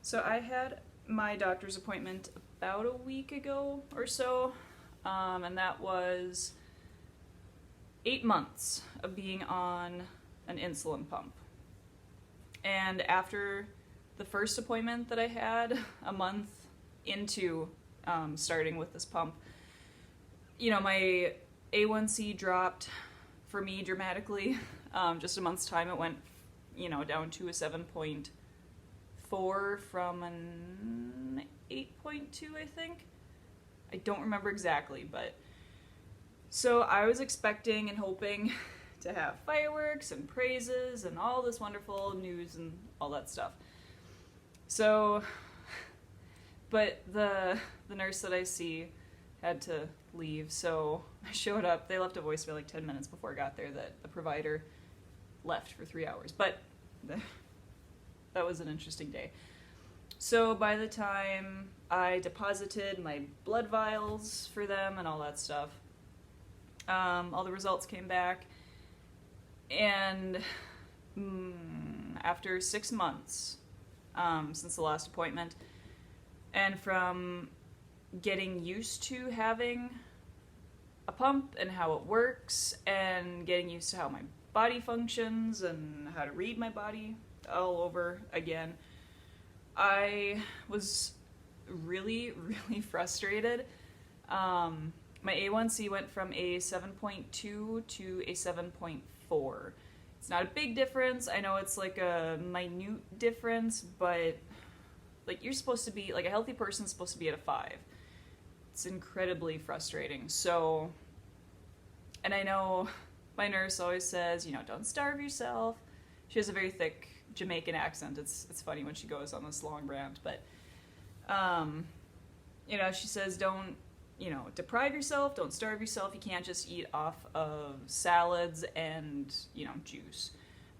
So I had my doctor's appointment about a week ago or so, and that was 8 months of being on an insulin pump. And after the first appointment that I had, a month into starting with this pump, my A1C dropped for me dramatically. Just a month's time, it went, down to a 7.4 from an 8.2, I think. I don't remember exactly, but so I was expecting and hoping to have fireworks and praises and all this wonderful news and all that stuff. So, but the nurse that I see had to leave, so I showed up. They left a voicemail like 10 minutes before I got there that the provider left for 3 hours. But that was an interesting day. So by the time I deposited my blood vials for them and all that stuff, all the results came back, and after 6 months since the last appointment, and from getting used to having a pump and how it works, and getting used to how my body functions and how to read my body all over again, I was really, really frustrated. My A1C went from a 7.2 to a 7.4. It's not a big difference. I know it's like a minute difference, but like you're supposed to be, like a healthy person's supposed to be at a 5. It's incredibly frustrating. So, and I know my nurse always says, don't starve yourself. She has a very thick Jamaican accent. It's funny when she goes on this long rant, but she says don't deprive yourself, don't starve yourself. You can't just eat off of salads and juice.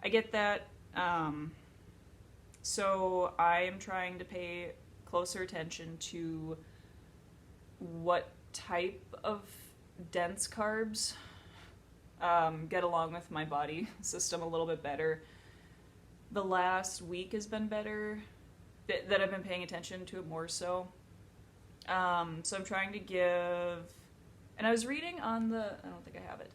I get that. So I am trying to pay closer attention to what type of dense carbs get along with my body system a little bit better. The last week has been better, that I've been paying attention to it more so. So I'm trying to give, and I was reading on I don't think I have it.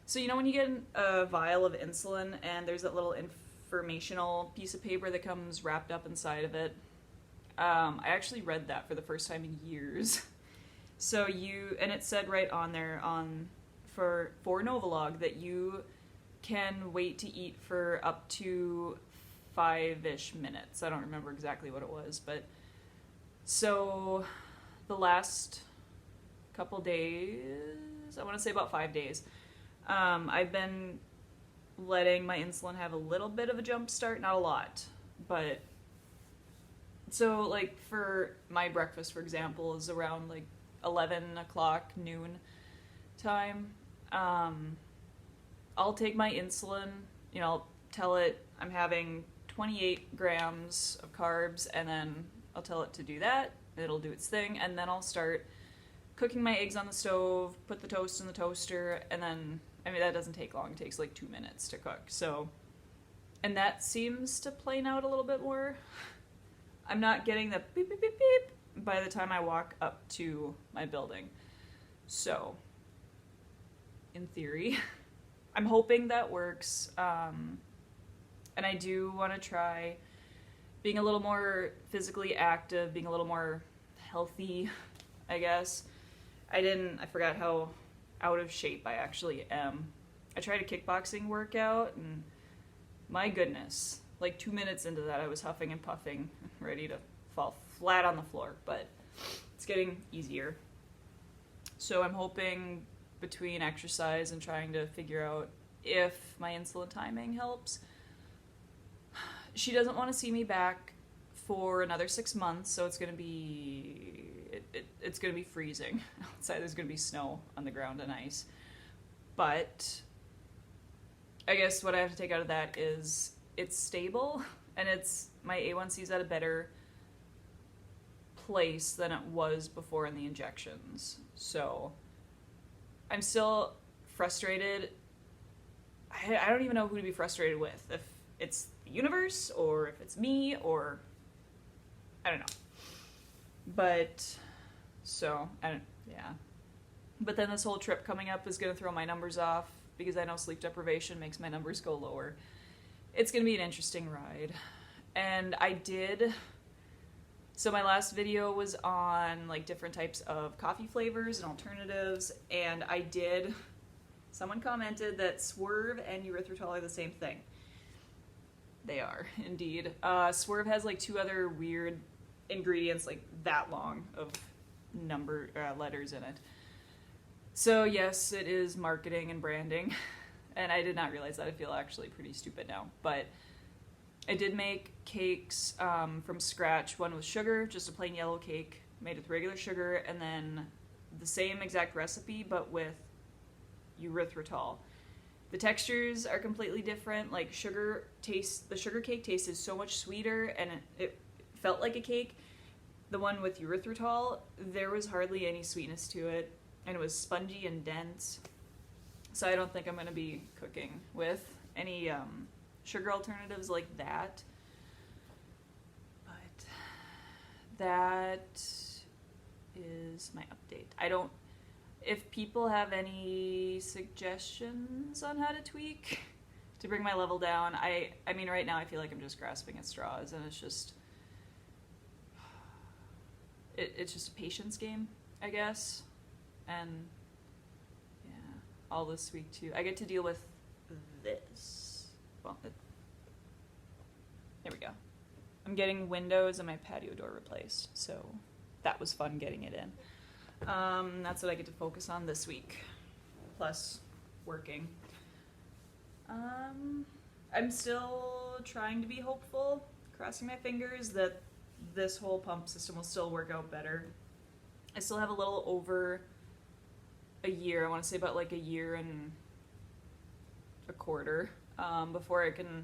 So when you get a vial of insulin and there's that little informational piece of paper that comes wrapped up inside of it, I actually read that for the first time in years. So and it said right on there for Novolog that you can wait to eat for up to 5-ish minutes. I don't remember exactly what it was, but so the last couple days, I want to say about 5 days, I've been letting my insulin have a little bit of a jump start, not a lot, but so like for my breakfast, for example, is around like 11 o'clock noon time. I'll take my insulin, I'll tell it I'm having 28 grams of carbs, and then I'll tell it to do that. It'll do its thing, and then I'll start cooking my eggs on the stove, put the toast in the toaster, and then, that doesn't take long. It takes like 2 minutes to cook. So, and that seems to plane out a little bit more. I'm not getting the beep, beep, beep, beep by the time I walk up to my building. So, in theory, I'm hoping that works. And I do want to try being a little more physically active, being a little more healthy, I guess. I forgot how out of shape I actually am. I tried a kickboxing workout, and my goodness, like 2 minutes into that, I was huffing and puffing, ready to fall flat on the floor, but it's getting easier. So I'm hoping between exercise and trying to figure out if my insulin timing helps. She doesn't want to see me back for another 6 months, so it's going to be freezing outside. There's going to be snow on the ground and ice. But I guess what I have to take out of that is it's stable, and my A1C's at a better place than it was before in the injections. So I'm still frustrated. I don't even know who to be frustrated with. If it's the universe, or if it's me, or I don't know. But, so, yeah. But then this whole trip coming up is going to throw my numbers off because I know sleep deprivation makes my numbers go lower. It's going to be an interesting ride. And so my last video was on like different types of coffee flavors and alternatives, and someone commented that Swerve and erythritol are the same thing. They are, indeed. Swerve has like 2 other weird ingredients like that long of letters in it. So yes, it is marketing and branding, and I did not realize that. I feel actually pretty stupid now, but I did make cakes from scratch. One was sugar, just a plain yellow cake made with regular sugar, and then the same exact recipe but with erythritol. The textures are completely different. Like the sugar cake tasted so much sweeter, and it felt like a cake. The one with erythritol, there was hardly any sweetness to it, and it was spongy and dense. So I don't think I'm going to be cooking with any sugar alternatives like that. But that is my update. If people have any suggestions on how to tweak to bring my level down, I mean, right now I feel like I'm just grasping at straws, and it's just a patience game, I guess. And yeah, all this week too. I get to deal with this. Well, there we go. I'm getting windows and my patio door replaced, so that was fun getting it in. That's what I get to focus on this week, plus working. I'm still trying to be hopeful, crossing my fingers that this whole pump system will still work out better. I still have a little over a year, I want to say about like a year and a quarter, before I can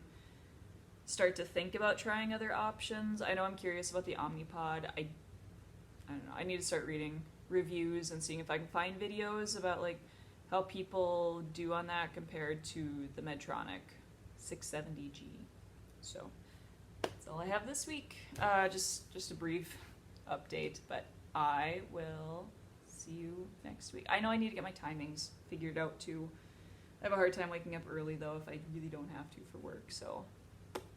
start to think about trying other options. I know I'm curious about the Omnipod. I don't know, I need to start reading reviews and seeing if I can find videos about like how people do on that compared to the Medtronic 670G. So that's all I have this week. Just a brief update, but I will see you next week. I know I need to get my timings figured out too. I have a hard time waking up early though if I really don't have to for work, so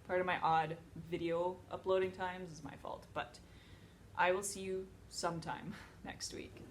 part of my odd video uploading times is my fault, but I will see you sometime next week.